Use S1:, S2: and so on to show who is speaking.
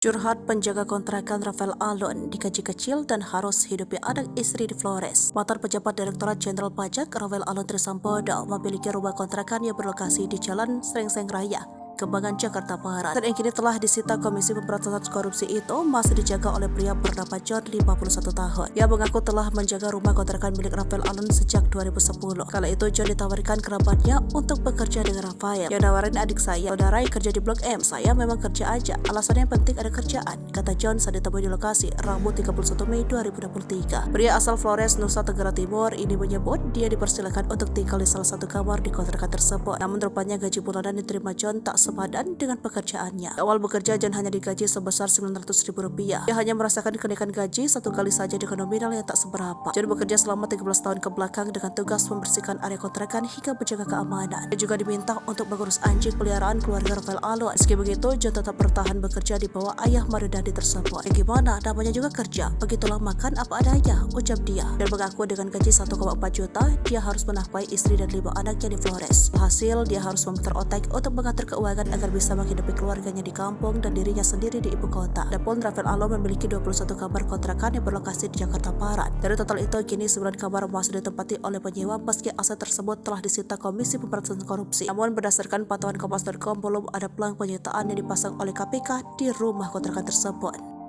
S1: Curhat penjaga kontrakan Rafael Alun digaji kecil dan harus hidupi anak istri di Flores. Mantan pejabat Direktorat Jenderal Pajak Rafael Alun Trisambodo memiliki rumah kontrakan yang berlokasi di Jalan Srengseng Raya, Kembangan, Jakarta Barat. Dan yang kini telah disita Komisi Pemberantasan Korupsi itu masih dijaga oleh pria bernama John 51 tahun. Ia mengaku telah menjaga rumah kontrakan milik Rafael Alun sejak 2010. Kala itu John ditawarkan kerabatnya untuk bekerja dengan Rafael. Yang nawarin adik saya, saudara yang kerja di Blok M, saya memang kerja aja. Alasannya yang penting ada kerjaan, kata John saat ditemui di lokasi Rabu 31 Mei 2023. Pria asal Flores, Nusa Tenggara Timur ini menyebut dia dipersilakan untuk tinggal di salah satu kamar di kontrakan tersebut. Namun rupanya gaji bulanan yang diterima John tak sepadan dengan pekerjaannya. Awal bekerja John hanya digaji sebesar Rp900.000. Dia hanya merasakan kenaikan gaji satu kali saja dengan nominal yang tak seberapa. John bekerja selama 13 tahun ke belakang dengan tugas membersihkan area kontrakan hingga menjaga keamanan. Dia juga diminta untuk mengurus anjing peliharaan keluarga Rafael Alun. Meski begitu, John tetap bertahan bekerja di bawah ayah Mario Dandi tersebut. Gimana, namanya juga kerja, begitulah makan apa adanya, ucap dia. Dan mengaku dengan gaji 1,4 juta, dia harus menafkahi istri dan 5 anaknya di Flores. Hasil, dia harus memutar otak untuk mengatur keuangan agar bisa menghidupi keluarganya di kampung dan dirinya sendiri di ibu kota. Adapun Rafael Alun memiliki 21 kamar kontrakan yang berlokasi di Jakarta Barat. Dari total itu, kini 9 kamar masih ditempati oleh penyewa meski aset tersebut telah disita Komisi Pemberantasan Korupsi. Namun berdasarkan pantauan Kompas.com belum ada pelang penyitaan yang dipasang oleh KPK di rumah kontrakan tersebut.